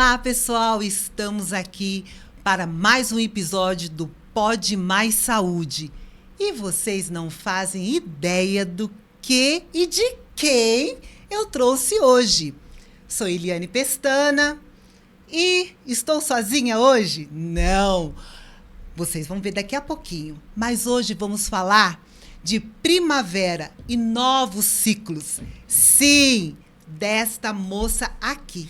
Olá, pessoal! Estamos aqui para mais um episódio do Pode Mais Saúde. E vocês não fazem ideia do que e de quem eu trouxe hoje. Sou Eliane Pestana e estou sozinha hoje? Não! Vocês vão ver daqui a pouquinho. Mas hoje vamos falar de primavera e novos ciclos. Sim, desta moça aqui.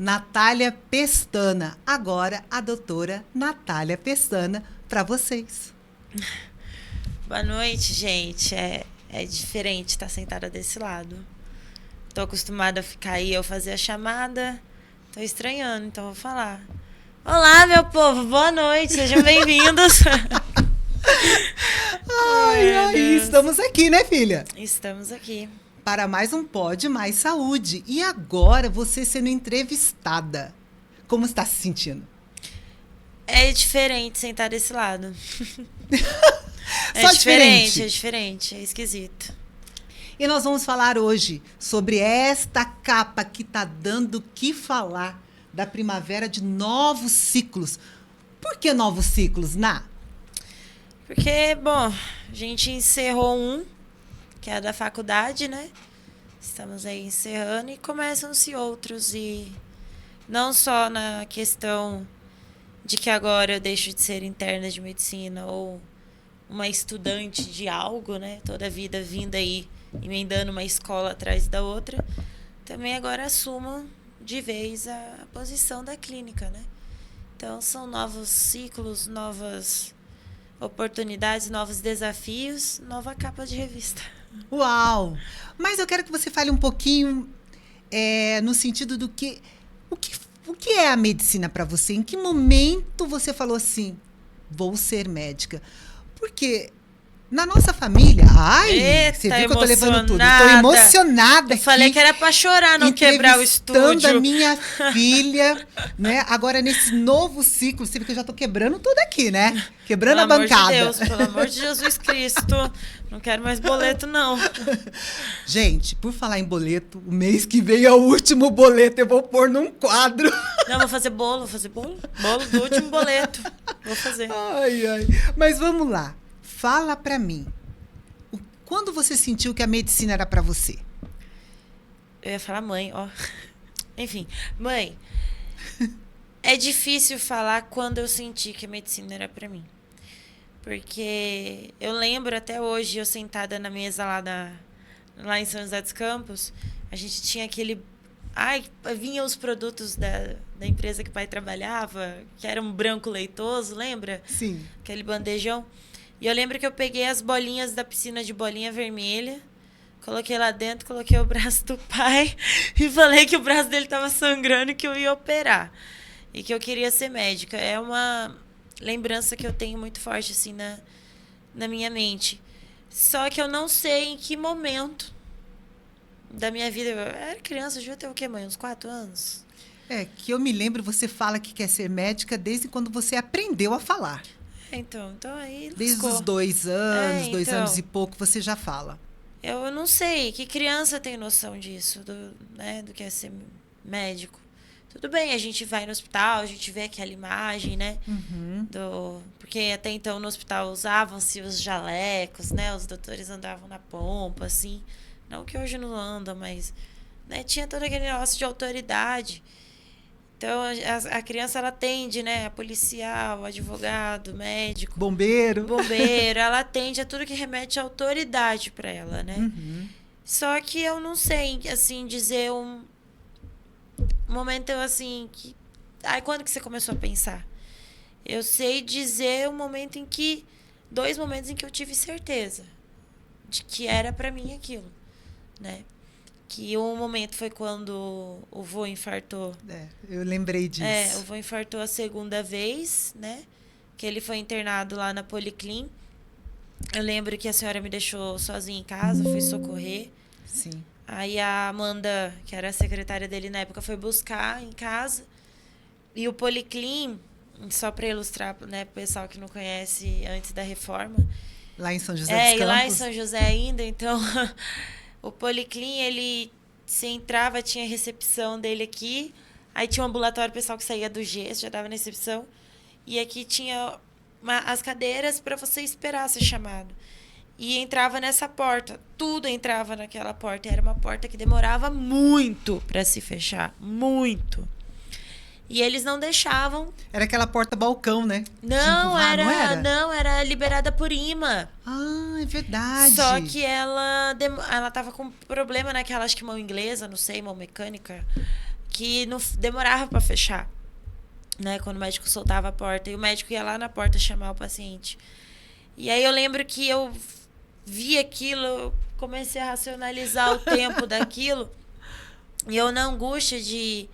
Natália Pestana. Agora a doutora Natália Pestana para vocês. Boa noite, gente. É diferente estar sentada desse lado. Tô acostumada a ficar aí, eu fazer a chamada. Tô estranhando, então vou falar. Olá, meu povo. Boa noite. Sejam bem-vindos. Ai, estamos aqui, né, filha? Estamos aqui. Para mais um Pode Mais Saúde. E agora você sendo entrevistada. Como está se sentindo? É diferente sentar desse lado. Só diferente? É diferente, é esquisito. E nós vamos falar hoje sobre esta capa que está dando o que falar da primavera de novos ciclos. Por que novos ciclos, Ná? Porque, bom, a gente encerrou um, que é da faculdade, né? Estamos aí encerrando e começam-se outros. E não só na questão de que agora eu deixo de ser interna de medicina ou uma estudante de algo, né? Toda a vida vindo aí, emendando uma escola atrás da outra. Também agora assumo de vez a posição da clínica, né? Então, são novos ciclos, novas oportunidades, novos desafios, nova capa de revista. Uau! Mas eu quero que você fale um pouquinho no sentido do que... O que é a medicina para você? Em que momento você falou assim, vou ser médica? Porque na nossa família... Ai, eita, você viu que eu tô levando tudo. Estou emocionada aqui. Eu falei que era para chorar, não quebrar o estúdio. A minha filha, né? Agora, nesse novo ciclo, você viu que eu já tô quebrando tudo aqui, né? Quebrando a bancada. Pelo amor de Jesus Cristo. Não quero mais boleto, não. Gente, por falar em boleto, o mês que vem é o último boleto. Eu vou pôr num quadro. Não, vou fazer bolo. Bolo do último boleto. Vou fazer. Ai. Mas vamos lá. Fala pra mim. Quando você sentiu que a medicina era pra você? Eu ia falar mãe, ó. Enfim, mãe. É difícil falar quando eu senti que a medicina era pra mim. Porque eu lembro até hoje, eu sentada na mesa lá em São José dos Campos, a gente tinha aquele... vinha os produtos da empresa que o pai trabalhava, que era um branco leitoso, lembra? Sim. Aquele bandejão. E eu lembro que eu peguei as bolinhas da piscina de bolinha vermelha, coloquei lá dentro, coloquei o braço do pai e falei que o braço dele estava sangrando e que eu ia operar. E que eu queria ser médica. É uma lembrança que eu tenho muito forte assim na minha mente. Só que eu não sei em que momento da minha vida... Eu era criança, eu devia ter o quê, mãe? Uns 4 anos? Que eu me lembro, você fala que quer ser médica desde quando você aprendeu a falar. Então aí... Desde os 2 anos, 2 então, anos e pouco, você já fala. Eu não sei, que criança tem noção disso, do que é ser médico. Tudo bem, a gente vai no hospital, a gente vê aquela imagem, né? Uhum. Porque até então no hospital usavam-se os jalecos, né? Os doutores andavam na pompa, assim. Não que hoje não andam, mas... né? Tinha todo aquele negócio de autoridade. Então, a criança, ela tende, né? A policial, advogado, médico... Bombeiro, ela tende a tudo que remete à autoridade para ela, né? Uhum. Só que eu não sei, assim, dizer um momento, assim, que... quando que você começou a pensar? Eu sei dizer um momento em que... 2 momentos em que eu tive certeza de que era para mim aquilo, né? Que um momento foi quando o vô infartou. Eu lembrei disso. O vô infartou a segunda vez, né? Que ele foi internado lá na Policlin. Eu lembro que a senhora me deixou sozinha em casa, fui socorrer. Sim. Aí a Amanda, que era a secretária dele na época, foi buscar em casa. E o Policlin, só para ilustrar, né, pro pessoal que não conhece, antes da reforma. Lá em São José dos Campos. Lá em São José ainda, então... O Policlin, ele se entrava, tinha a recepção dele aqui, Aí tinha um ambulatório, pessoal que saía do gesso, já dava na recepção. E aqui tinha as cadeiras para você esperar ser chamado. E entrava nessa porta. Tudo entrava naquela porta. Era uma porta que demorava muito para se fechar. Muito. E eles não deixavam. Era aquela porta-balcão, né? Não, empurrar, não era liberada por imã. Ah, é verdade. Só que ela tava com problema naquela, acho que mão inglesa, não sei, mão mecânica, que não demorava para fechar, né? Quando o médico soltava a porta. E o médico ia lá na porta chamar o paciente. E aí eu lembro que eu vi aquilo, eu comecei a racionalizar o tempo daquilo. E eu na angústia de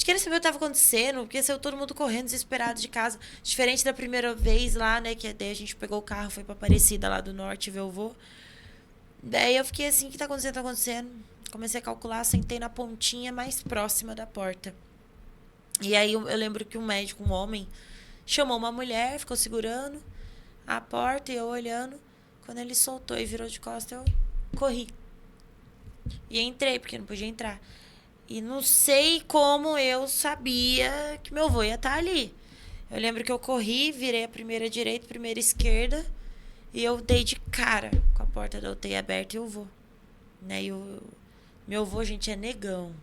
querer saber o que estava acontecendo, porque saiu todo mundo correndo, desesperado de casa. Diferente da primeira vez lá, né? Que daí a gente pegou o carro, foi pra Aparecida lá do Norte ver o vô. Daí eu fiquei assim, o que tá acontecendo? Tá acontecendo? Comecei a calcular, sentei na pontinha mais próxima da porta. E aí eu lembro que um médico, um homem, chamou uma mulher, ficou segurando a porta e eu olhando. Quando ele soltou e virou de costas, eu corri. E entrei, porque não podia entrar. E não sei como eu sabia que meu avô ia estar ali. Eu lembro que eu corri, virei a primeira direita, a primeira esquerda. E eu dei de cara com a porta da UTI aberta e eu vou. Né? E meu avô, gente, é negão.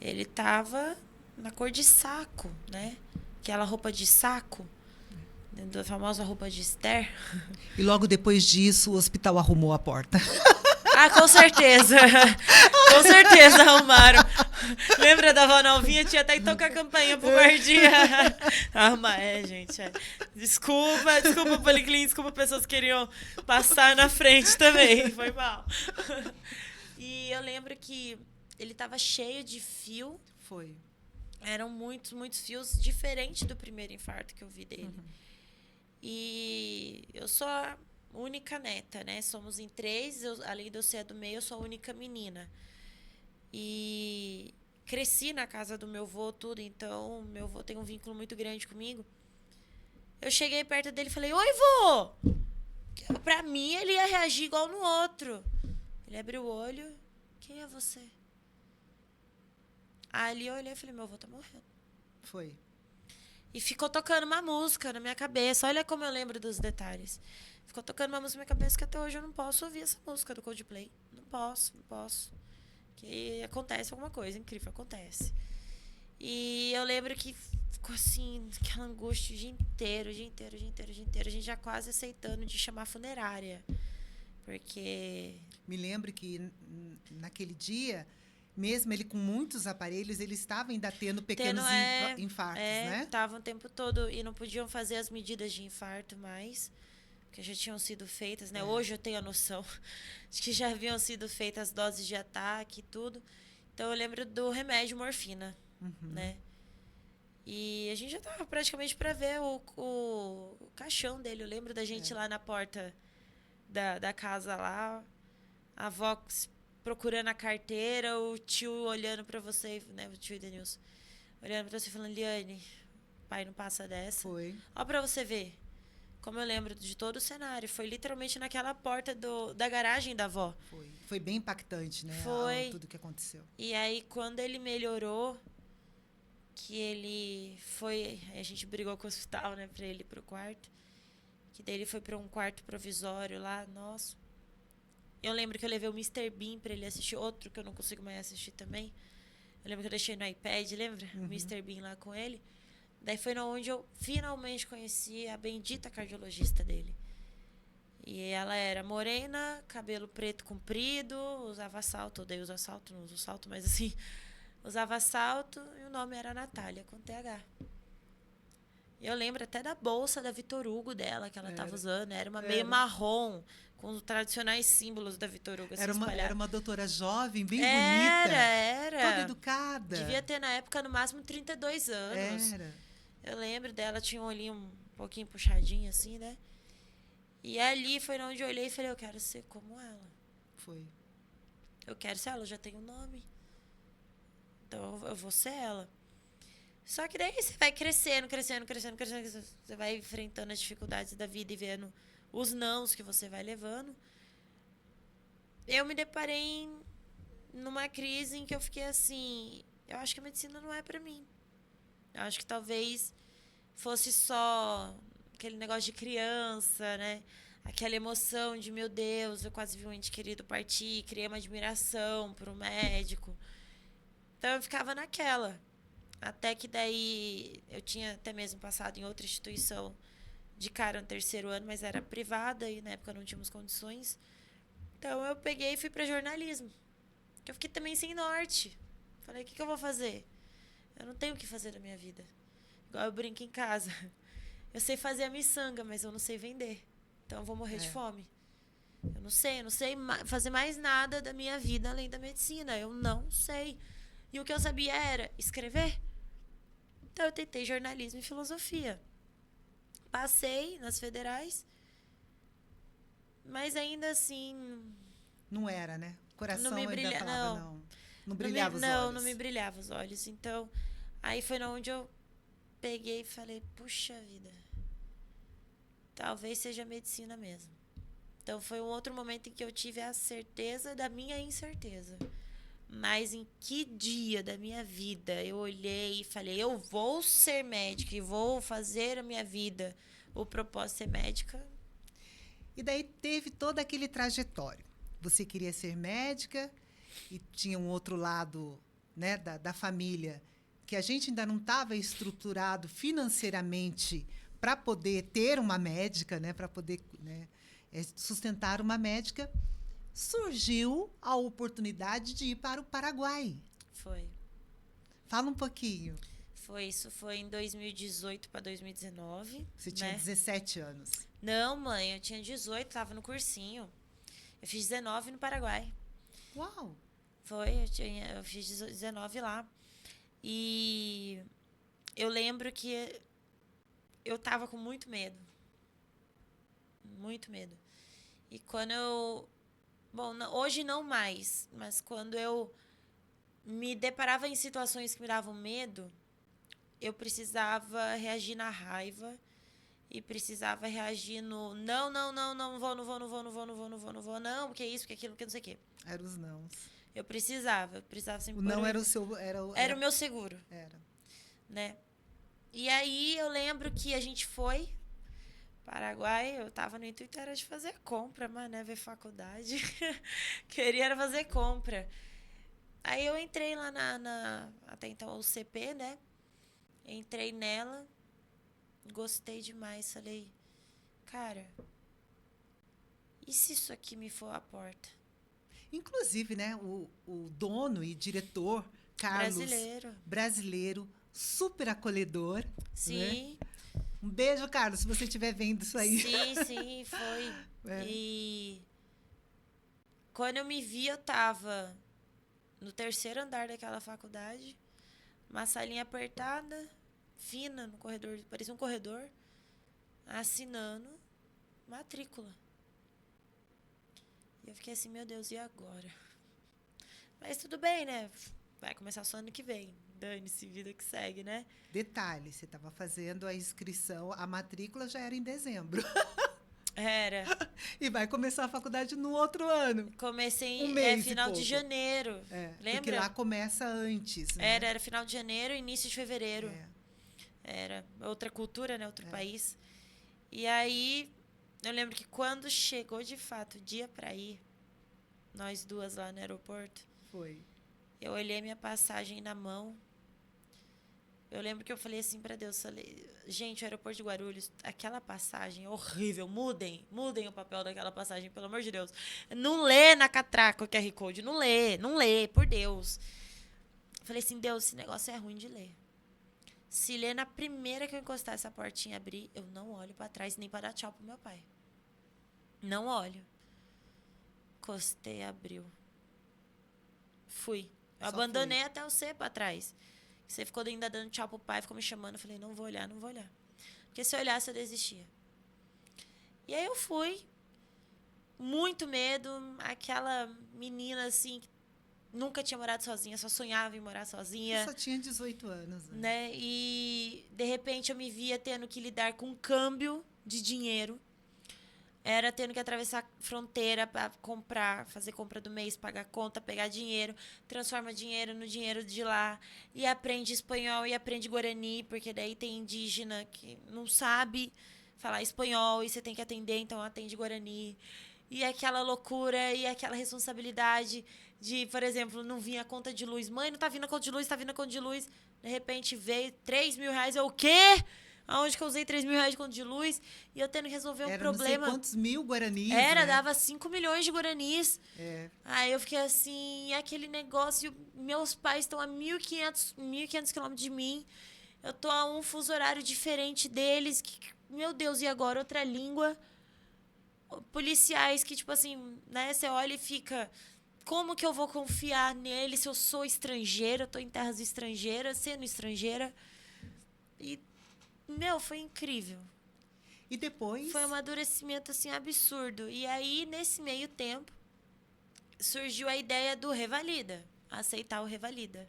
Ele tava na cor de saco, né? Aquela roupa de saco. Da famosa roupa de Esther. E logo depois disso, o hospital arrumou a porta. Ah, com certeza. Com certeza arrumaram. Lembra da avó novinha? Tinha até que tocar a campainha pro guardinha. Arruma, gente. Desculpa, Policlin, desculpa pessoas que queriam passar na frente também. Foi mal. E eu lembro que ele tava cheio de fio. Foi. Eram muitos, muitos fios, diferente do primeiro infarto que eu vi dele. E eu sou a única neta, né? Somos em 3, além de eu ser a do meio, eu sou a única menina. E cresci na casa do meu avô, tudo, então meu avô tem um vínculo muito grande comigo. Eu cheguei perto dele e falei, oi, vô! Pra mim, ele ia reagir igual no outro. Ele abriu o olho, quem é você? Ali eu olhei e falei, meu avô tá morrendo. Foi. E ficou tocando uma música na minha cabeça. Olha como eu lembro dos detalhes. Ficou tocando uma música na minha cabeça que até hoje eu não posso ouvir essa música do Coldplay. Não posso. Que acontece alguma coisa incrível, acontece. E eu lembro que ficou assim, aquela angústia o dia inteiro. A gente já quase aceitando de chamar a funerária. Porque... Me lembro que naquele dia... Mesmo ele com muitos aparelhos, ele estava ainda tendo pequenos infartos, né? Estavam o tempo todo e não podiam fazer as medidas de infarto mais, porque já tinham sido feitas, né? Hoje eu tenho a noção de que já haviam sido feitas as doses de ataque e tudo. Então eu lembro do remédio morfina, né? E a gente já estava praticamente para ver o caixão dele. Eu lembro da gente lá na porta da casa lá, a avó procurando a carteira, o tio olhando pra você, né, o tio e Denilson, olhando pra você falando, Liane, pai não passa dessa. Foi. Ó pra você ver, como eu lembro de todo o cenário, foi literalmente naquela porta da garagem da avó. Foi bem impactante, né, tudo que aconteceu. E aí, quando ele melhorou, que ele foi, a gente brigou com o hospital, né, pra ele ir pro quarto, que daí ele foi pra um quarto provisório lá, nossa. Eu lembro que eu levei o Mr. Bean pra ele assistir, outro que eu não consigo mais assistir também. Eu lembro que eu deixei no iPad, lembra? O Mr. Bean lá com ele. Daí foi onde eu finalmente conheci a bendita cardiologista dele. E ela era morena, cabelo preto comprido, usava salto, odeio usar salto, não uso salto, mas assim, usava salto e o nome era Natália, com TH. E eu lembro até da bolsa da Vitor Hugo dela, que ela tava usando, era uma meio marrom, com os tradicionais símbolos da Vitor Hugo. Assim, era uma doutora jovem, bem bonita. Era. Toda educada. Devia ter, na época, no máximo 32 anos. Era. Eu lembro dela, tinha um olhinho um pouquinho puxadinho, assim, né? E ali foi onde eu olhei e falei, eu quero ser como ela. Foi. Eu quero ser ela, eu já tenho um nome. Então, eu vou ser ela. Só que daí você vai crescendo. Você vai enfrentando as dificuldades da vida e vendo os nãos que você vai levando. Eu me deparei numa crise em que eu fiquei assim, eu acho que a medicina não é pra mim. Eu acho que talvez fosse só aquele negócio de criança, né? Aquela emoção de, meu Deus, eu quase vi um ente querido partir, criei uma admiração por um médico. Então eu ficava naquela. Até que daí eu tinha até mesmo passado em outra instituição de cara no terceiro ano, mas era privada e na época não tínhamos condições. Então eu peguei e fui para jornalismo. Eu fiquei também sem norte. Falei, o que eu vou fazer? Eu não tenho o que fazer da minha vida. Igual eu brinco em casa. Eu sei fazer a miçanga, mas eu não sei vender. Então eu vou morrer de fome. Eu não sei fazer mais nada da minha vida além da medicina. Eu não sei. E o que eu sabia era escrever. Então eu tentei jornalismo e filosofia. Passei nas federais, mas ainda assim... Não era, né? O coração não me ainda brilha, falava não. Não brilhava os olhos. Não me brilhava os olhos. Então, aí foi onde eu peguei e falei, puxa vida, talvez seja medicina mesmo. Então foi um outro momento em que eu tive a certeza da minha incerteza. Mas em que dia da minha vida eu olhei e falei, eu vou ser médica e vou fazer a minha vida. O propósito de ser médica. E daí teve todo aquele trajetório. Você queria ser médica e tinha um outro lado, né, da família, que a gente ainda não estava estruturado financeiramente para poder ter uma médica, né, para poder, né, sustentar uma médica. Surgiu a oportunidade de ir para o Paraguai. Foi. Fala um pouquinho. Isso foi em 2018 para 2019. Você tinha 17 anos. Não, mãe, eu tinha 18, tava no cursinho. Eu fiz 19 no Paraguai. Uau! Foi, eu fiz 19 lá. E eu lembro que eu tava com muito medo. Muito medo. E quando eu... Bom, hoje não mais, mas quando eu me deparava em situações que me davam medo, eu precisava reagir na raiva e precisava reagir no não vou, não, porque isso, porque aquilo, porque não sei o quê. Era os não. Eu precisava sempre... O não era o seu... Era o meu seguro. Era. Né? E aí eu lembro que a gente foi Paraguai, eu tava no intuito era de fazer compra, mas né, ver faculdade. Queria era fazer compra. Aí eu entrei lá até então o CP, né? Entrei nela, gostei demais, falei, cara, e se isso aqui me for a porta? Inclusive, né, o dono e diretor, Carlos, brasileiro, super acolhedor. Sim. Né? Um beijo, Carlos, se você estiver vendo isso aí. Sim, foi. E quando eu me vi, eu tava no terceiro andar daquela faculdade, uma salinha apertada, fina, no corredor, parecia um corredor, assinando matrícula. E eu fiquei assim, meu Deus, e agora? Mas tudo bem, né? Vai começar só ano que vem. Dane-se, vida que segue, né? Detalhe, você estava fazendo a inscrição, a matrícula já era em dezembro. Era. E vai começar a faculdade no outro ano. Comecei em final de janeiro. Lembra? Porque lá começa antes. Né? Era final de janeiro e início de fevereiro. Era outra cultura, né? Outro país. E aí, eu lembro que quando chegou de fato o dia para ir, nós duas lá no aeroporto. Foi. Eu olhei minha passagem na mão. Eu lembro que eu falei assim pra Deus, falei, gente, o aeroporto de Guarulhos, aquela passagem é horrível, mudem o papel daquela passagem, pelo amor de Deus. Não lê na catraca o QR Code, não lê, por Deus. Eu falei assim, Deus, esse negócio é ruim de ler. Se ler na primeira que eu encostar essa portinha e abrir, eu não olho pra trás nem pra dar tchau pro meu pai. Não olho. Encostei, abriu. Fui. Eu abandonei até o C pra trás. Você ficou ainda dando tchau pro pai, ficou me chamando. Eu falei, não vou olhar. Porque se eu olhasse, eu desistia. E aí eu fui. Muito medo. Aquela menina, assim, que nunca tinha morado sozinha, só sonhava em morar sozinha. Eu só tinha 18 anos. Né? E, de repente, eu me via tendo que lidar com câmbio de dinheiro. Era tendo que atravessar fronteira para comprar, fazer compra do mês, pagar conta, pegar dinheiro, transforma dinheiro no dinheiro de lá, e aprende espanhol e aprende guarani, porque daí tem indígena que não sabe falar espanhol e você tem que atender, então atende guarani. E aquela loucura e aquela responsabilidade de, por exemplo, não vinha a conta de luz. Mãe, não tá vindo a conta de luz, tá vindo a conta de luz. De repente veio 3 mil reais. Eu, o quê? Aonde que eu usei 3 mil reais de conta de luz? E eu tendo que resolver um problema. Não sei quantos mil guaranis, Era, né? dava 5 milhões de guaranis. É. Aí eu fiquei assim, aquele negócio, meus pais estão a 1.500 quilômetros de mim. Eu tô a um fuso horário diferente deles. Meu Deus, e agora? Outra língua. Policiais que, tipo assim, né? Você olha e fica... Como que eu vou confiar nele se eu sou estrangeira? Eu tô em terras estrangeiras, sendo estrangeira. E, meu, foi incrível. E depois? Foi um amadurecimento, assim, absurdo. E aí, nesse meio tempo, surgiu a ideia do Revalida. Aceitar o Revalida.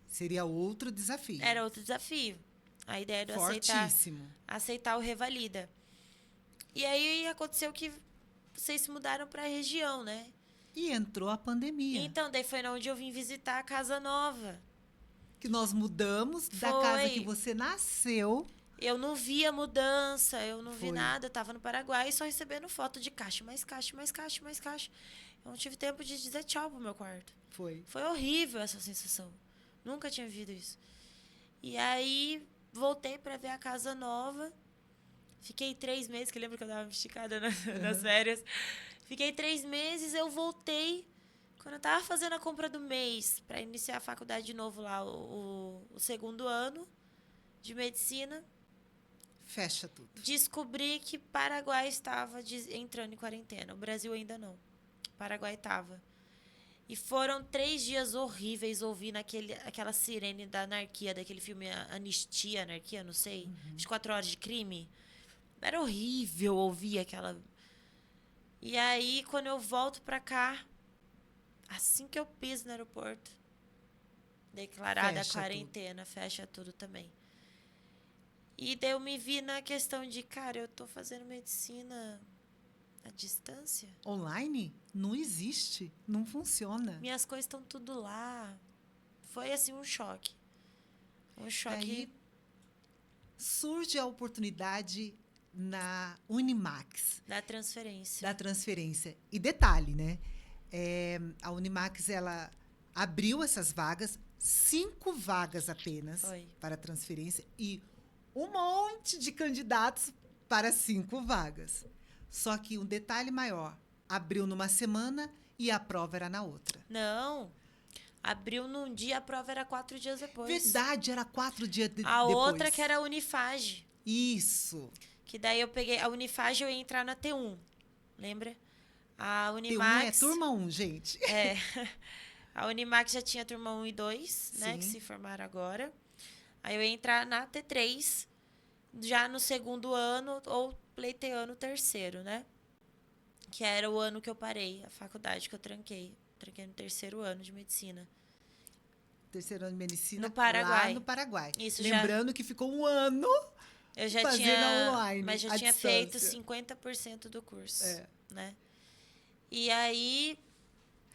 Seria outro desafio. Era outro desafio. A ideia do Fortíssimo. aceitar o Revalida. E aí, aconteceu que vocês se mudaram para a região, né? E entrou a pandemia. Então, daí foi onde eu vim visitar a casa nova. Que nós mudamos da casa que você nasceu. Eu não vi a mudança, eu não vi nada. Eu tava no Paraguai só recebendo foto de caixa, mais caixa, mais caixa, mais caixa. Eu não tive tempo de dizer tchau pro meu quarto. Foi Horrível essa sensação. Nunca tinha vivido isso. E aí, voltei para ver a casa nova. Fiquei 3 meses, que lembra que eu dava esticada nas férias. Fiquei 3 meses, eu voltei. Quando eu tava fazendo a compra do mês para iniciar a faculdade de novo lá, o segundo ano de medicina. Fecha tudo. Descobri que Paraguai estava entrando em quarentena. O Brasil ainda não. Paraguai estava. E foram 3 dias horríveis ouvindo aquela sirene da anarquia, daquele filme Anistia, Anarquia, não sei. 24 Horas de Crime. Era horrível ouvir aquela... E aí, quando eu volto pra cá, assim que eu piso no aeroporto, declarada a quarentena, fecha tudo também. E daí eu me vi na questão de, cara, eu tô fazendo medicina à distância. Online? Não existe. Não funciona. Minhas coisas estão tudo lá. Foi, assim, um choque. Um choque. Aí surge a oportunidade na Unimax. Da transferência. Da transferência. E detalhe, né? A Unimax, ela abriu essas vagas, 5 vagas apenas para transferência e um monte de candidatos para 5 vagas. Só que um detalhe maior, abriu numa semana e a prova era na outra. Não, abriu num dia, a prova era 4 dias depois. Verdade, era 4 dias depois. A outra que era a Unifage. Isso. Que daí eu peguei a Unifage, eu ia entrar na T1, lembra? A Unimax... T1 é turma 1, gente. A Unimax já tinha turma 1 e 2, né? Que se formaram agora. Aí eu ia entrar na T3, já no segundo ano, ou pleiteando o terceiro, né? Que era o ano que eu parei, a faculdade que eu tranquei. Tranquei no terceiro ano de medicina. Terceiro ano de medicina. No Paraguai. Lá no Paraguai. Isso. Lembrando que ficou um ano eu já fazendo tinha online, mas já tinha feito 50% do curso, né? E aí,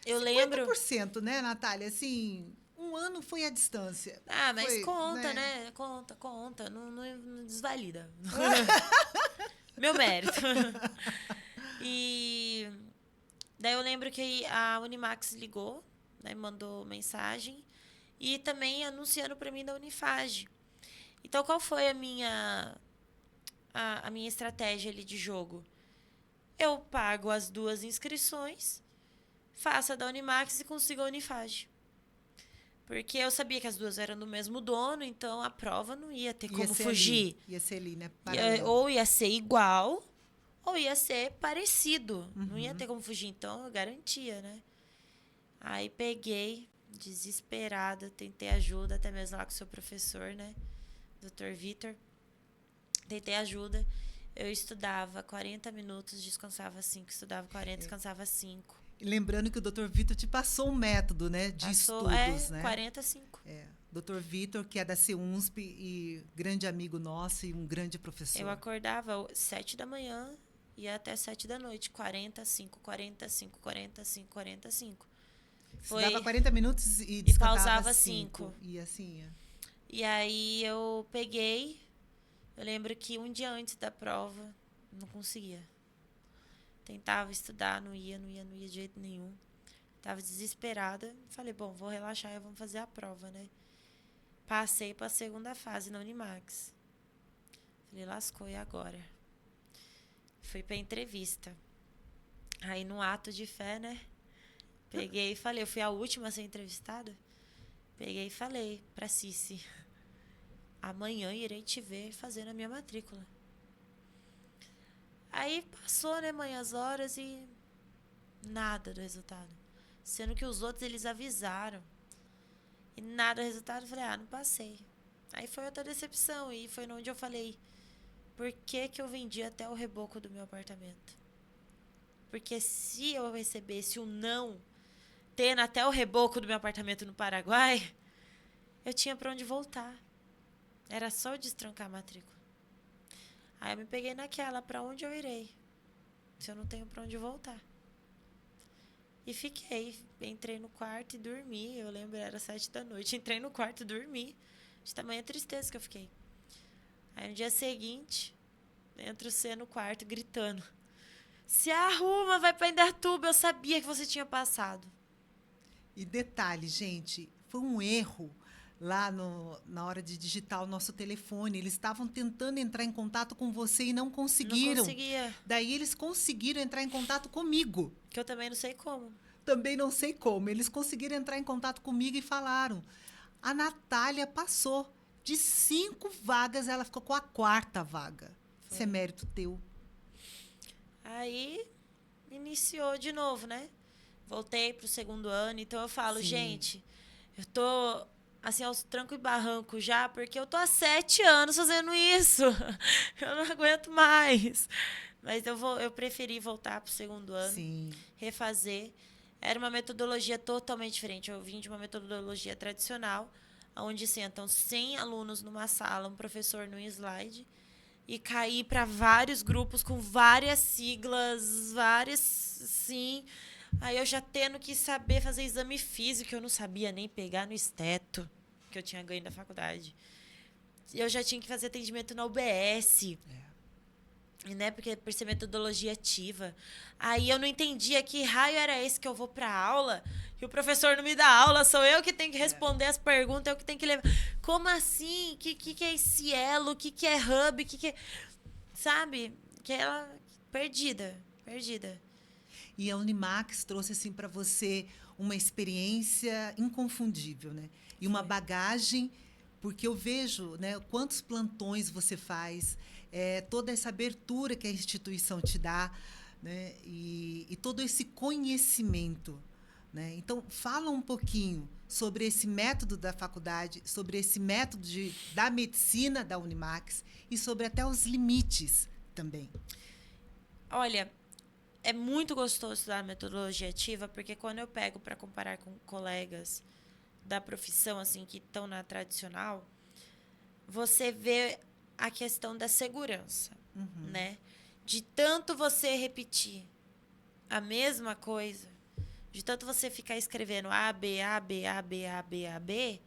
eu 50%, lembro... 50%, né, Natália? Assim, um ano foi à distância. Ah, mas foi, conta, né? Conta. Não desvalida. Meu mérito. E daí eu lembro que a Unimax ligou, né, mandou mensagem e também anunciando para mim da Unifage. Então, qual foi a minha estratégia ali de jogo? Eu pago as 2 inscrições, faço a da Unimax e consigo a Unifage. Porque eu sabia que as 2 eram do mesmo dono, então a prova não ia ter como fugir. Ia ser ali, né? Ou ia ser igual, ou ia ser parecido. Não ia ter como fugir, então eu garantia, né? Aí peguei, desesperada, tentei ajuda, até mesmo lá com o seu professor, né? Dr. Vitor. Tentei ajuda. Eu estudava 40 minutos, descansava 5. Estudava 40, descansava 5. Lembrando que o Dr. Vitor te passou um método, né? De estudos, né? 45. Dr. Vitor, que é da CEUNSP e grande amigo nosso e um grande professor. Eu acordava 7 da manhã ia até 7 da noite. 45, 45, 45, 45. Foi... Dava 40 minutos e descansava pausava 5. E assim ia. E aí eu peguei... Eu lembro que um dia antes da prova, não conseguia. Tentava estudar, não ia de jeito nenhum. Tava desesperada. Falei, bom, vou relaxar e vamos fazer a prova, né? Passei para a segunda fase na Unimax. Falei, lascou, e agora? Fui para entrevista. Aí, no ato de fé, né? Peguei e falei, eu fui a última a ser entrevistada. Peguei e falei para Cici, amanhã irei te ver fazendo a minha matrícula. Aí passou, né, manhãs horas e nada do resultado. Sendo que os outros, eles avisaram. E nada do resultado. Eu falei, não passei. Aí foi outra decepção. E foi onde eu falei, por que eu vendi até o reboco do meu apartamento? Porque se eu recebesse um não, tendo até o reboco do meu apartamento no Paraguai, eu tinha para onde voltar. Era só eu destrancar a matrícula. Aí eu me peguei naquela, para onde eu irei? Se eu não tenho para onde voltar. E fiquei. Entrei no quarto e dormi. Eu lembro, era 7 da noite. Entrei no quarto e dormi. De tamanha tristeza que eu fiquei. Aí no dia seguinte, entra você no quarto gritando, se arruma, vai para Indaiatuba. Eu sabia que você tinha passado. E detalhe, gente, foi um erro lá na hora de digitar o nosso telefone. Eles estavam tentando entrar em contato com você e não conseguiram. Não conseguia. Daí eles conseguiram entrar em contato comigo. Que eu também não sei como. Também não sei como. Eles conseguiram entrar em contato comigo e falaram, a Natália passou. De 5 vagas, ela ficou com a 4ª vaga. Foi. Isso é mérito teu. Aí, iniciou de novo, né? Voltei pro 2º ano. Então, eu falo, gente, eu tô... assim, aos trancos e barrancos já, porque eu tô há 7 anos fazendo isso. Eu não aguento mais. Mas eu preferi voltar pro 2º ano, Sim. refazer. Era uma metodologia totalmente diferente. Eu vim de uma metodologia tradicional, onde sentam 100 alunos numa sala, um professor num slide, e caí para vários grupos com várias siglas, sim. Aí eu já tendo que saber fazer exame físico, que eu não sabia nem pegar no esteto, que eu tinha ganho da faculdade. Eu já tinha que fazer atendimento na UBS. Né? Porque por ser metodologia ativa. Aí eu não entendia que raio era esse que eu vou pra aula e o professor não me dá aula, sou eu que tenho que responder as perguntas, eu que tenho que levar. Como assim? Que é esse elo? Que é hub? Que é... Sabe? Que ela... Perdida. E a Unimax trouxe assim para você uma experiência inconfundível, né? E uma bagagem, porque eu vejo, né, quantos plantões você faz, toda essa abertura que a instituição te dá, né, e todo esse conhecimento, né? Então, fala um pouquinho sobre esse método da faculdade, sobre esse método da medicina da Unimax e sobre até os limites também. Olha, é muito gostoso estudar metodologia ativa, porque quando eu pego para comparar com colegas da profissão, assim, que estão na tradicional, você vê a questão da segurança, né? De tanto você repetir a mesma coisa, de tanto você ficar escrevendo A, B, A, B, A, B, A, B, A, B,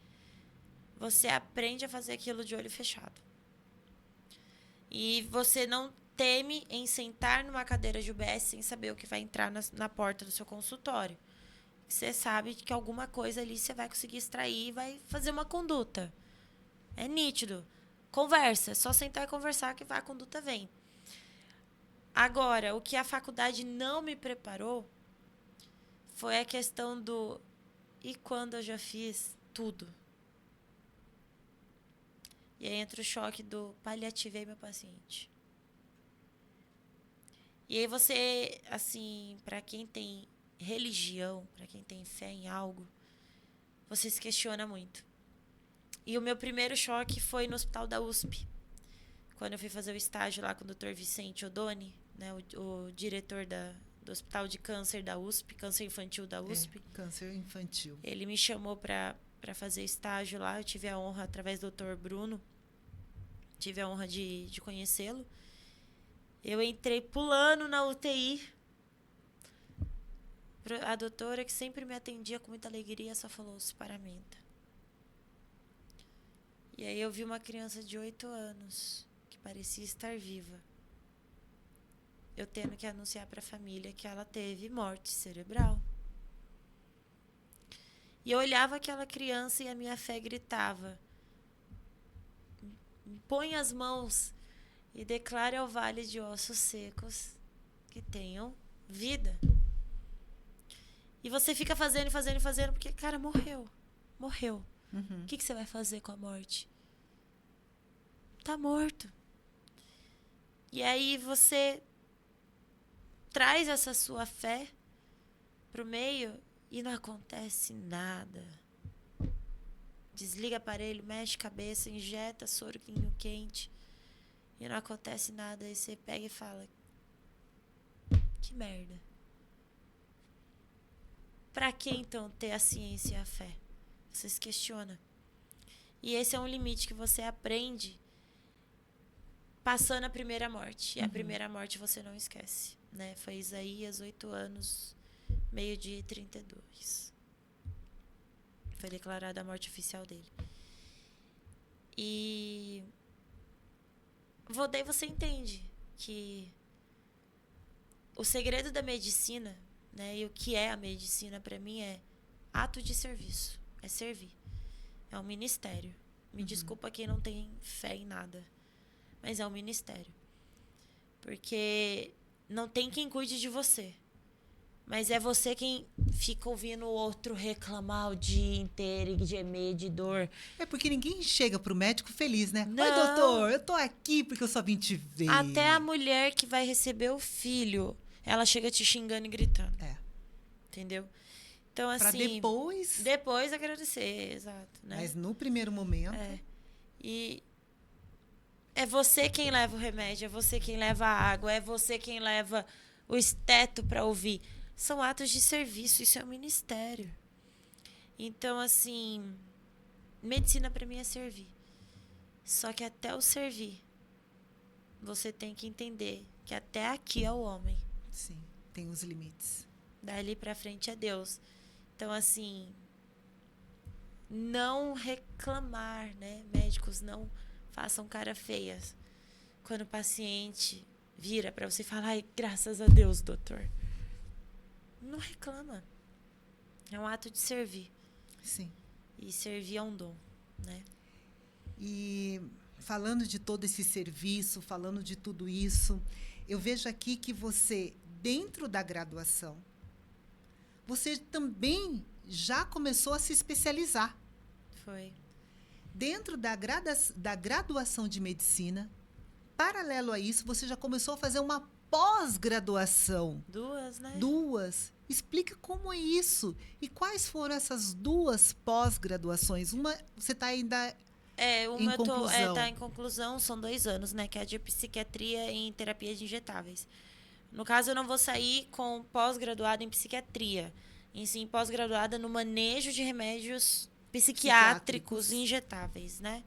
você aprende a fazer aquilo de olho fechado. E você não teme em sentar numa cadeira de UBS sem saber o que vai entrar na porta do seu consultório. Você sabe que alguma coisa ali você vai conseguir extrair e vai fazer uma conduta. É nítido. Conversa. É só sentar e conversar que a conduta vem. Agora, o que a faculdade não me preparou foi a questão do... E quando eu já fiz tudo? E aí entra o choque do paliativei meu paciente. E aí você, assim, para quem tem religião, para quem tem fé em algo, você se questiona muito. E o meu primeiro choque foi no hospital da USP, quando eu fui fazer o estágio lá com o Dr. Vicente Odoni, né, o diretor do Hospital de Câncer da USP, Câncer Infantil da USP. Câncer infantil. Ele me chamou para fazer estágio lá, eu tive a honra, através do Dr. Bruno, tive a honra de conhecê-lo. Eu entrei pulando na UTI. A doutora, que sempre me atendia com muita alegria, só falou: se paramenta. E aí eu vi uma criança de 8 anos, que parecia estar viva. Eu tendo que anunciar para a família que ela teve morte cerebral. E eu olhava aquela criança e a minha fé gritava: põe as mãos e declare ao vale de ossos secos que tenham vida. E você fica fazendo, porque, cara, morreu. Morreu. O que você vai fazer com a morte? Tá morto. E aí você traz essa sua fé pro meio e não acontece nada. Desliga aparelho, mexe cabeça, injeta sorinho quente e não acontece nada. Aí você pega e fala: que merda. Pra que então ter a ciência e a fé? Você se questiona. E esse é um limite que você aprende passando a primeira morte. E a primeira morte você não esquece, né? Foi Isaías, 8 anos, 12:32. Foi declarada a morte oficial dele. E daí você entende que o segredo da medicina, né, e o que é a medicina para mim é ato de serviço, é servir. É um ministério. Me desculpa quem não tem fé em nada, mas é um ministério. Porque não tem quem cuide de você, mas é você quem fica ouvindo o outro reclamar o dia inteiro e gemer de dor. É porque ninguém chega pro médico feliz, né? Não. Oi, doutor, eu tô aqui porque eu só vim te ver. Até a mulher que vai receber o filho, ela chega te xingando e gritando. É. Entendeu? Então, assim... Pra depois... Depois agradecer, exato. Né? Mas no primeiro momento... É. E é você quem leva o remédio, é você quem leva a água, é você quem leva o esteto para ouvir. São atos de serviço, isso é um ministério. Então, assim, medicina para mim é servir. Só que até o servir, você tem que entender que até aqui é o homem. Sim, tem os limites. Dali para frente é Deus. Então, assim, não reclamar, né? Médicos, não façam cara feias quando o paciente vira para você e fala: ai, graças a Deus, doutor. Não reclama. É um ato de servir. Sim. E servir é um dom, né? E falando de todo esse serviço, falando de tudo isso, eu vejo aqui que você, dentro da graduação, você também já começou a se especializar. Foi. Dentro da graduação de medicina, paralelo a isso, você já começou a fazer uma pós-graduação. 2, né? 2. Explica como é isso. E quais foram essas 2 pós-graduações? Uma, você está ainda uma em conclusão. Tá em conclusão, são 2 anos, né? Que é a de psiquiatria em terapia de injetáveis. No caso, eu não vou sair com pós-graduada em psiquiatria. Em sim, pós-graduada no manejo de remédios psiquiátricos injetáveis, né?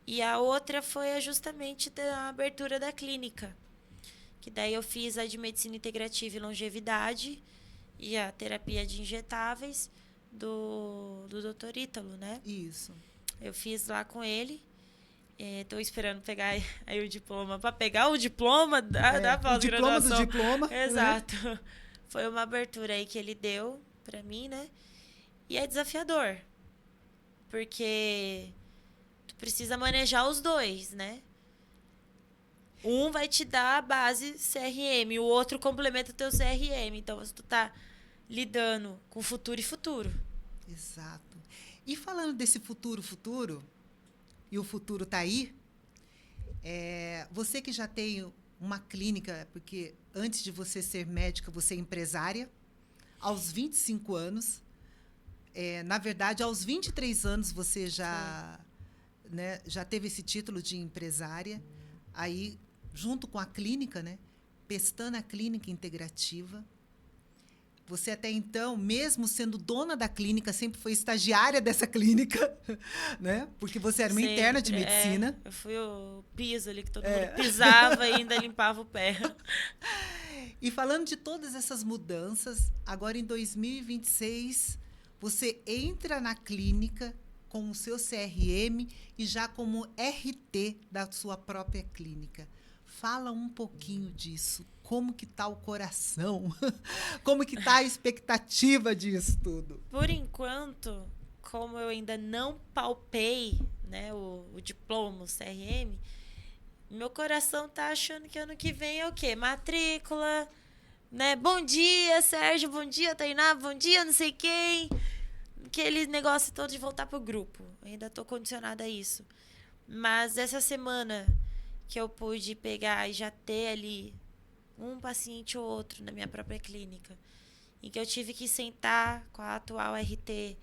E a outra foi justamente da abertura da clínica. Que daí eu fiz a de medicina integrativa e longevidade e a terapia de injetáveis do Dr. Ítalo, né? Isso. Eu fiz lá com ele. Estou esperando pegar aí o diploma. Para pegar o diploma da pós-graduação. O diploma do diploma. Exato. Né? Foi uma abertura aí que ele deu para mim, né? E é desafiador. Porque tu precisa manejar os 2, né? Um vai te dar a base CRM, o outro complementa o teu CRM. Então, você tá lidando com futuro e futuro. Exato. E falando desse futuro, e o futuro está aí, você que já tem uma clínica, porque antes de você ser médica, você é empresária, aos 25 anos, na verdade, aos 23 anos você já teve esse título de empresária, aí, junto com a clínica, né, Pestana Clínica Integrativa. Você até então, mesmo sendo dona da clínica, sempre foi estagiária dessa clínica, né? Porque você era uma interna de medicina. Eu fui o piso ali, que todo mundo pisava e ainda limpava o pé. E falando de todas essas mudanças, agora em 2026, você entra na clínica com o seu CRM e já como RT da sua própria clínica. Fala um pouquinho disso. Como que tá o coração? Como que tá a expectativa disso tudo? Por enquanto, como eu ainda não palpei, né, o diploma, o CRM, meu coração tá achando que ano que vem é o quê? Matrícula, né? Bom dia, Sérgio, bom dia, Tainá, bom dia, não sei quem. Aquele negócio todo de voltar pro grupo. Eu ainda tô condicionada a isso. Mas essa semana que eu pude pegar e já ter ali um paciente ou outro na minha própria clínica, em que eu tive que sentar com a atual RT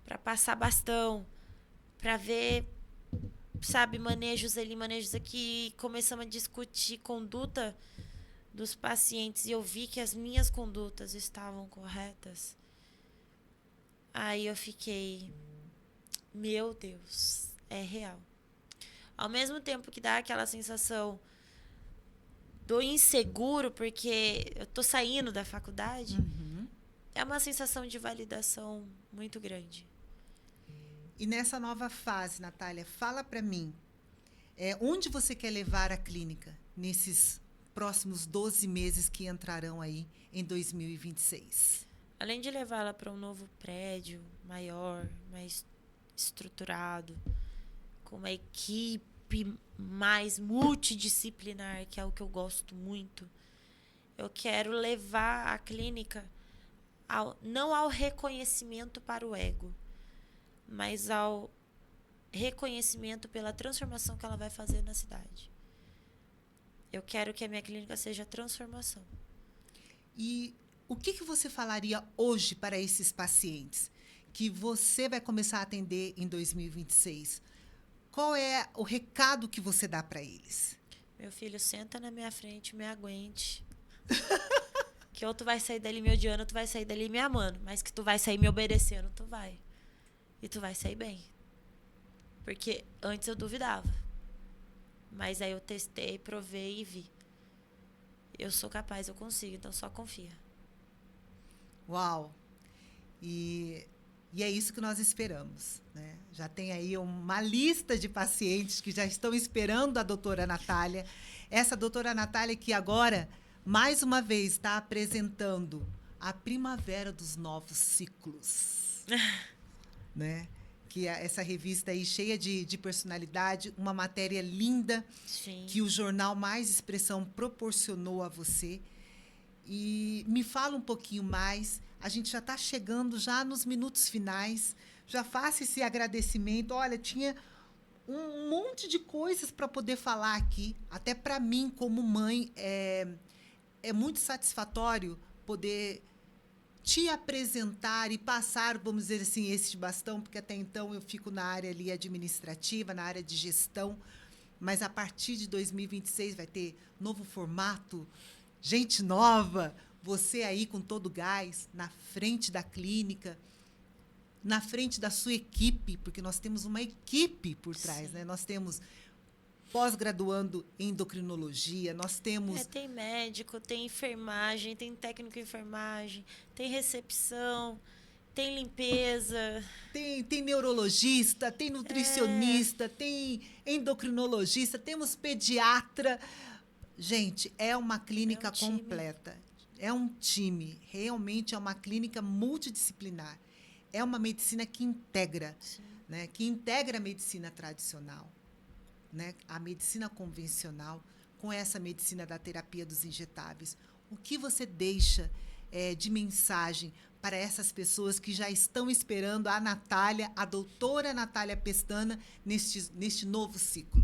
para passar bastão, para ver, sabe, manejos ali, manejos aqui, começamos a discutir conduta dos pacientes e eu vi que as minhas condutas estavam corretas. Aí eu fiquei, meu Deus, é real. Ao mesmo tempo que dá aquela sensação do inseguro, porque eu tô saindo da faculdade, é uma sensação de validação muito grande. E nessa nova fase, Natália, fala para mim, onde você quer levar a clínica nesses próximos 12 meses que entrarão aí em 2026? Além de levá-la para um novo prédio maior, mais estruturado, com uma equipe mais multidisciplinar, que é o que eu gosto muito, eu quero levar a clínica não ao reconhecimento para o ego, mas ao reconhecimento pela transformação que ela vai fazer na cidade. Eu quero que a minha clínica seja transformação. E o que você falaria hoje para esses pacientes que você vai começar a atender em 2026? Qual é o recado que você dá para eles? Meu filho, senta na minha frente, me aguente. Que ou tu vai sair dali me odiando, ou tu vai sair dali me amando. Mas que tu vai sair me obedecendo, tu vai. E tu vai sair bem. Porque antes eu duvidava. Mas aí eu testei, provei e vi. Eu sou capaz, eu consigo, então só confia. Uau! E é isso que nós esperamos, né? Já tem aí uma lista de pacientes que já estão esperando a doutora Natália. Essa doutora Natália que agora, mais uma vez, está apresentando a primavera dos novos ciclos. Né? Que é essa revista aí cheia de personalidade, uma matéria linda. Sim. Que o jornal Mais Expressão proporcionou a você. E me fala um pouquinho mais. A gente já está chegando já nos minutos finais. Já faça esse agradecimento. Olha, tinha um monte de coisas para poder falar aqui. Até para mim, como mãe, é muito satisfatório poder te apresentar e passar, vamos dizer assim, esse bastão, porque até então eu fico na área ali administrativa, na área de gestão, mas a partir de 2026 vai ter novo formato, gente nova, você aí com todo o gás, na frente da clínica, na frente da sua equipe, porque nós temos uma equipe por trás, né? Nós temos pós-graduando em endocrinologia, nós temos... tem médico, tem enfermagem, tem técnico em enfermagem, tem recepção, tem limpeza. Tem neurologista, tem nutricionista, tem endocrinologista, temos pediatra. Gente, é uma clínica completa. É um time. Realmente é uma clínica multidisciplinar. É uma medicina que integra, né? Que integra a medicina tradicional, né? A medicina convencional com essa medicina da terapia dos injetáveis. O que você deixa de mensagem para essas pessoas que já estão esperando a Natália, a doutora Natália Pestana, neste novo ciclo?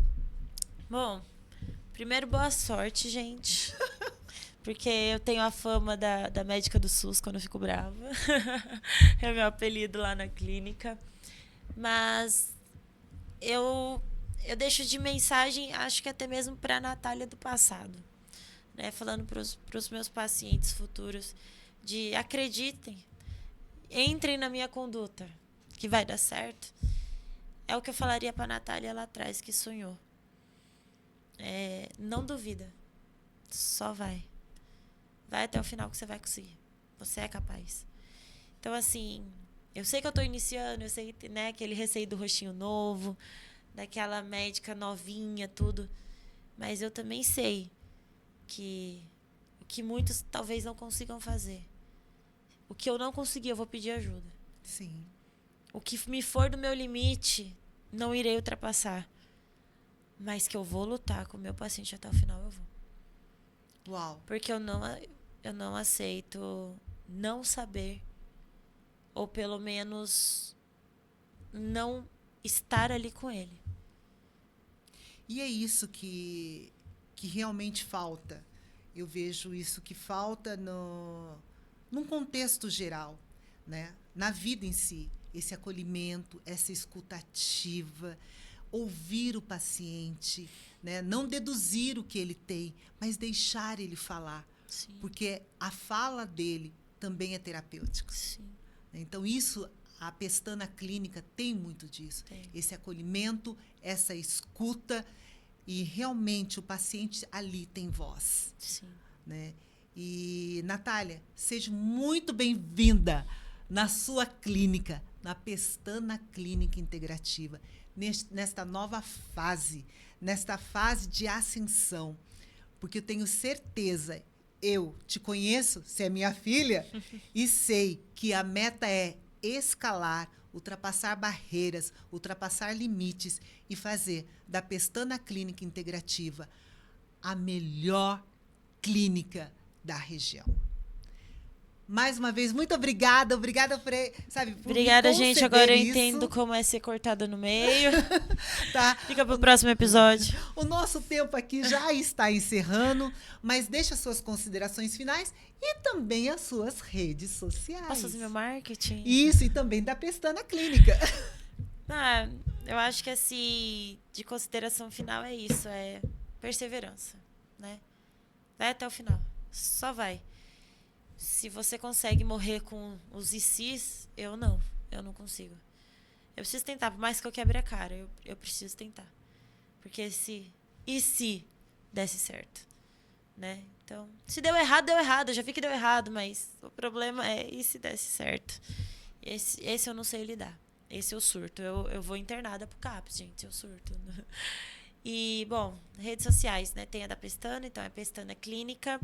Bom, primeiro, boa sorte, gente. Porque eu tenho a fama da médica do SUS quando eu fico brava. É meu apelido lá na clínica. Mas eu deixo de mensagem, acho que até mesmo para a Natália do passado, né? Falando para os meus pacientes futuros de acreditem, entrem na minha conduta, que vai dar certo, é o que eu falaria para a Natália lá atrás, que sonhou. Não duvida, só vai. Vai até o final que você vai conseguir. Você é capaz. Então, assim, eu sei que eu tô iniciando, eu sei, né, aquele receio do rostinho novo, daquela médica novinha, tudo. Mas eu também sei que o que muitos talvez não consigam fazer. O que eu não conseguir, eu vou pedir ajuda. Sim. O que me for do meu limite, não irei ultrapassar. Mas que eu vou lutar com o meu paciente até o final, eu vou. Uau. Porque eu não aceito não saber, ou pelo menos não estar ali com ele. E é isso que realmente falta. Eu vejo isso que falta num contexto geral, né? Na vida em si. Esse acolhimento, essa escutativa, ouvir o paciente, né? Não deduzir o que ele tem, mas deixar ele falar. Sim. Porque a fala dele também é terapêutica. Sim. Então, isso, a Pestana Clínica tem muito disso. Tem. Esse acolhimento, essa escuta, e realmente o paciente ali tem voz. Sim. Né? E, Natália, seja muito bem-vinda na sua clínica, na Pestana Clínica Integrativa, nesta nova fase, nesta fase de ascensão. Porque eu tenho certeza, eu te conheço, você é minha filha, e sei que a meta é escalar, ultrapassar barreiras, ultrapassar limites e fazer da Pestana Clínica Integrativa a melhor clínica da região. Mais uma vez, muito obrigada. Obrigada por, sabe, por Obrigada, me gente. conceder Agora eu isso. entendo como é ser cortada no meio. Tá? Fica pro próximo episódio. O nosso tempo aqui já está encerrando, mas deixa suas considerações finais e também as suas redes sociais. Posso fazer meu marketing? Isso, e também da Pestana Clínica. Eu acho que, assim, de consideração final é isso, é perseverança, né? Vai até o final, só vai. Se você consegue morrer com os ICs, eu não consigo. Eu preciso tentar, por mais que eu quebre a cara, eu preciso tentar. Porque e se desse certo, né? Então, se deu errado, deu errado. Eu já vi que deu errado, mas o problema é e se desse certo. Esse eu não sei lidar. Esse eu surto. Eu vou internada pro CAPS, gente, eu surto. E, bom, redes sociais, né? Tem a da Pestana, então é Pestana Clínica.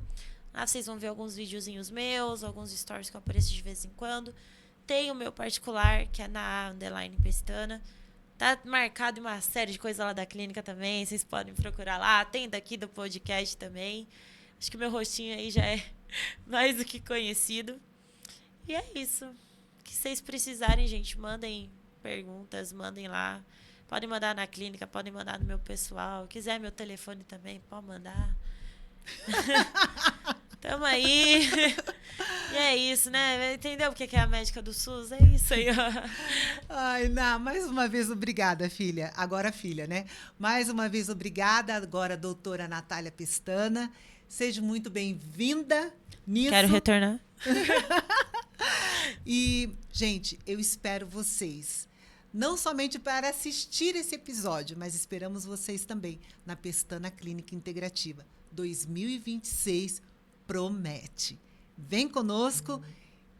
Lá vocês vão ver alguns videozinhos meus, alguns stories que eu apareço de vez em quando. Tem o meu particular, que é na _Pestana. Tá marcado em uma série de coisas lá da clínica também. Vocês podem procurar lá. Tem daqui do podcast também. Acho que meu rostinho aí já é mais do que conhecido. E é isso. O que vocês precisarem, gente, mandem perguntas, mandem lá. Podem mandar na clínica, podem mandar no meu pessoal. Quiser meu telefone também, pode mandar. Tamo aí. E é isso, né? Entendeu porque que é a médica do SUS? É isso aí, ó. Ai, mais uma vez, obrigada, filha. Agora, filha, né? Mais uma vez, obrigada. Agora, doutora Natália Pestana. Seja muito bem-vinda nisso. Quero retornar. E, gente, eu espero vocês. Não somente para assistir esse episódio, mas esperamos vocês também na Pestana Clínica Integrativa. 2026 promete. Vem conosco,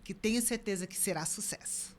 que tenho certeza que será sucesso.